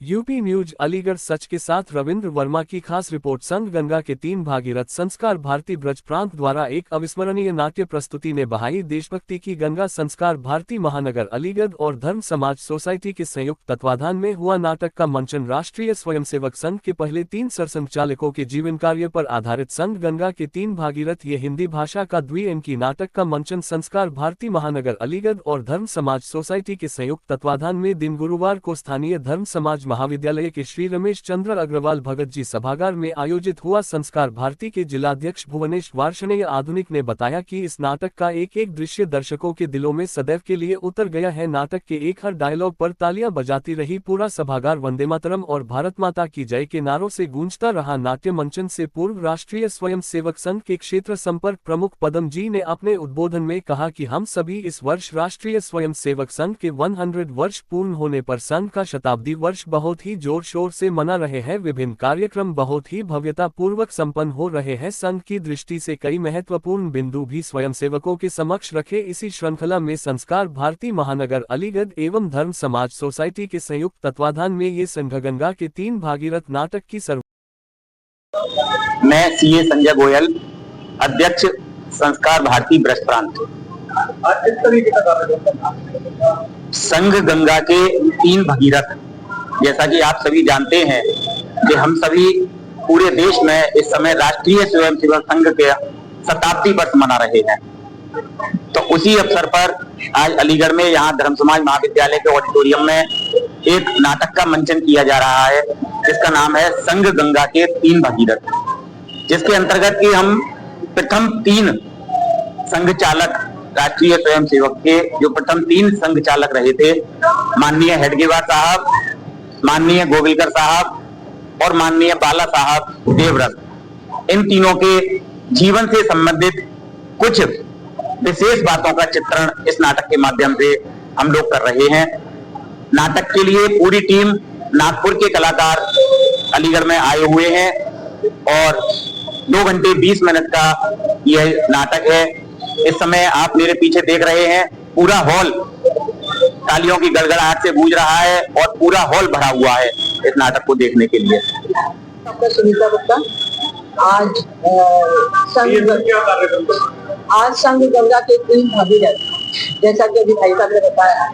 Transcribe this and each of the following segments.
UP news Aligarh सच के साथ रविंद्र वर्मा की खास रिपोर्ट। संघ गंगा के 3 भागीरथ संस्कार भारती ब्रज प्रांत द्वारा एक अविस्मरणीय नाट्य प्रस्तुति ने बहाई देशभक्ति की गंगा। संस्कार भारती महानगर अलीगढ़ और धर्म समाज सोसाइटी के संयुक्त तत्वाधान में हुआ नाटक का मंचन राष्ट्रीय स्वयंसेवक संघ के पहले 3 सरसंघचालकों के जीवन कार्य पर आधारित संघ गंगा के 3 भागीरथ ये हिंदी भाषा का द्विअंकी नाटक का मंचन संस्कार भारती महानगर अलीगढ़ और धर्म समाज सोसाइटी के संयुक्त तत्वाधान में दिन गुरुवार को स्थानीय धर्म समाज महाविद्यालय के श्री रमेश चंद्र अग्रवाल भगत जी सभागार में आयोजित हुआ। संस्कार भारती के जिलाध्यक्ष भुवनेश वार्षणेय आधुनिक ने बताया कि इस नाटक का एक एक दृश्य दर्शकों के दिलों में सदैव के लिए उतर गया है। नाटक के एक हर डायलॉग पर तालियां बजाती रही पूरा सभागार वंदे मातरम और भारत माता की जय के नारों से गूंजता रहा। नाट्य मंचन से पूर्व राष्ट्रीय स्वयंसेवक संघ के क्षेत्र संपर्क प्रमुख पदम जी ने अपने उद्बोधन में कहा कि हम सभी इस वर्ष राष्ट्रीय स्वयंसेवक संघ के 100 वर्ष पूर्ण होने पर संघ का शताब्दी वर्ष बहुत ही जोर शोर से मना रहे हैं। विभिन्न कार्यक्रम बहुत ही भव्यता पूर्वक संपन्न हो रहे हैं। संघ की दृष्टि से कई महत्वपूर्ण बिंदु भी स्वयंसेवकों के समक्ष रखे। इसी श्रृंखला में संस्कार भारती महानगर अलीगढ़ एवं धर्म समाज सोसाइटी के संयुक्त तत्वाधान में ये संघ गंगा के 3 भागीरथ नाटक की मैं सीए संजय गोयल, अध्यक्ष संस्कार भारती ब्रज प्रांत। संघ गंगा के 3 भगीरथ, जैसा कि आप सभी जानते हैं कि हम सभी पूरे देश में इस समय राष्ट्रीय स्वयंसेवक संघ के शताब्दी वर्ष मना रहे हैं। तो उसी अवसर पर आज अलीगढ़ में यहाँ धर्म समाज महाविद्यालय के ऑडिटोरियम में एक नाटक का मंचन किया जा रहा है, जिसका नाम है संघ गंगा के 3 भगीरथ, जिसके अंतर्गत कि हम प्रथम 3 संघ चालक राष्ट्रीय स्वयंसेवक के जो प्रथम 3 संघ चालक रहे थे, माननीय हेडगेवार साहब, माननीय गोविलकर साहब और माननीय बाला साहब देवव्रत, इन तीनों के जीवन से संबंधित कुछ विशेष बातों का चित्रण इस नाटक के माध्यम से हम लोग कर रहे हैं। नाटक के लिए पूरी टीम नागपुर के कलाकार अलीगढ़ में आए हुए हैं और 2 घंटे 20 मिनट का यह नाटक है। इस समय आप मेरे पीछे देख रहे हैं, पूरा हॉल तालियों की गड़गड़ाहट से गूंज रहा है और पूरा हॉल भरा हुआ है इस नाटक को देखने के लिए। डॉक्टर सुनीता गुप्ता, आज संघ गंगा के 3 भगीरथ, जैसा कि अभी भाई साहब ने बताया,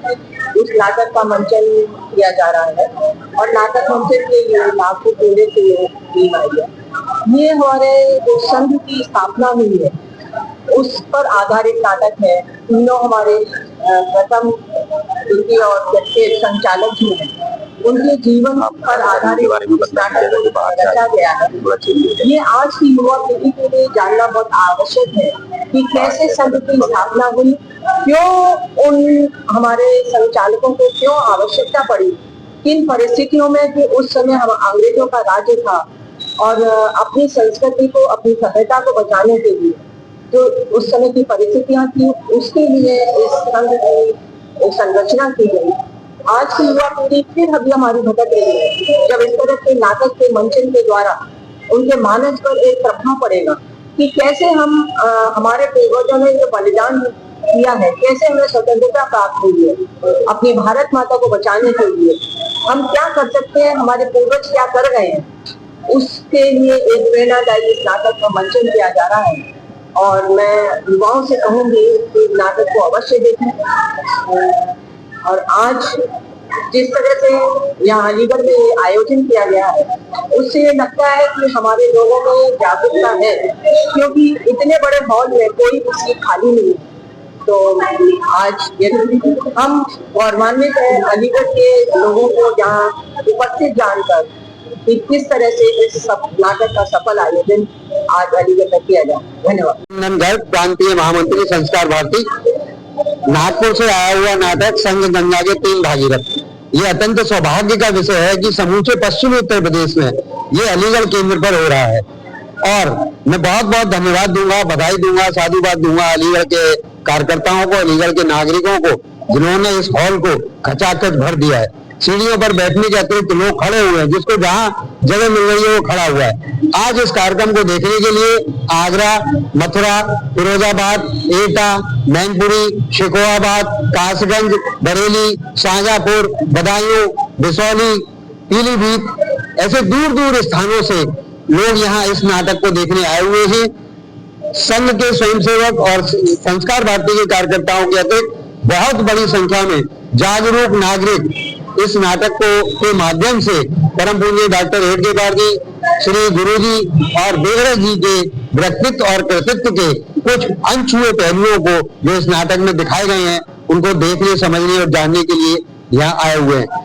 उस नाटक का मंचन किया जा रहा है और नाटक मंचन के लिए नागपुर जिले से टीम आई है। ये हमारे जो संघ की स्थापना हुई है उस पर आधारित नाटक है। तीनों हमारे प्रथम, द्वितीय और तृतीय संचालक जो हैं, उनके जीवन पर आधारित नाटक रचा गया है। ये आज की युवा पीढ़ी के लिए जानना बहुत आवश्यक है कि कैसे संघ की स्थापना हुई, क्यों उन हमारे संचालकों को क्यों आवश्यकता पड़ी, किन परिस्थितियों में कि उस समय हम अंग्रेजों का राज्य था और अपनी संस्कृति को, अपनी सभ्यता को बचाने के लिए जो उस समय की परिस्थितियां थी, उसके लिए इस संघ की संरचना की गई। आज की युवा पीढ़ी फिर अभी हमारी भटक रही है। जब इस तरह के नाटक के मंचन के द्वारा उनके मानस पर एक प्रभाव पड़ेगा कि कैसे हम हमारे पूर्वजों ने जो बलिदान किया है, कैसे हमें स्वतंत्रता प्राप्त हुई है, अपनी भारत माता को बचाने के लिए हम क्या कर सकते हैं, हमारे पूर्वज क्या कर गए हैं, उसके लिए एक प्रेरणादायी इस नाटक का मंचन किया जा रहा है। और मैं युवाओं से कहूंगी कि नाटक को अवश्य देखें। और आज जिस तरह से यहाँ अलीगढ़ में ये आयोजन किया गया है, उससे ये लगता है कि हमारे लोगों में जागरूकता है, क्योंकि इतने बड़े हॉल में कोई भी सीट खाली नहीं है। तो आज यदि हम गौरवान्वित हैं अलीगढ़ के लोगों को यहाँ उपस्थित जानकर कि किस तरह से इस नाटक का सफल आयोजन आज अलीगढ़ में किया जाए। धन्यवाद। प्रांतीय महामंत्री संस्कार भारती, नागपुर से आया हुआ नाटक संघ गंगा के 3 भागीरथ, ये अत्यंत सौभाग्य का विषय है कि समूचे पश्चिमी उत्तर प्रदेश में ये अलीगढ़ केंद्र पर हो रहा है। और मैं बहुत बहुत धन्यवाद दूंगा, बधाई दूंगा, साधुवाद दूंगा अलीगढ़ के कार्यकर्ताओं को, अलीगढ़ के नागरिकों को, जिन्होंने इस हॉल को खचाखच भर दिया है। सीढ़ियों पर बैठने के अतिरिक्त लोग खड़े हुए हैं, जिसको जहां जगह मिल रही है वो खड़ा हुआ है। आज इस कार्यक्रम को देखने के लिए आगरा, मथुरा, फिरोजाबाद, एटा, मैनपुरी, शेखोराबाद, कासगंज, बरेली, शाहजहांपुर, बदायूं, बिसौली पीलीभीत, ऐसे दूर दूर स्थानों से लोग यहाँ इस नाटक को देखने आए हुए हैं। संघ के स्वयंसेवक और संस्कार भारती के कार्यकर्ताओं के अतिरिक्त बहुत बड़ी संख्या में जागरूक नागरिक इस नाटक को के माध्यम से परम पूज्य डॉक्टर हेडगेवार जी, श्री गुरु जी और बेगड़ा जी के व्यक्तित्व और कृतित्व के कुछ अनछुए पहलुओं को जो इस नाटक में दिखाए गए हैं उनको देखने, समझने और जानने के लिए यहाँ आए हुए हैं।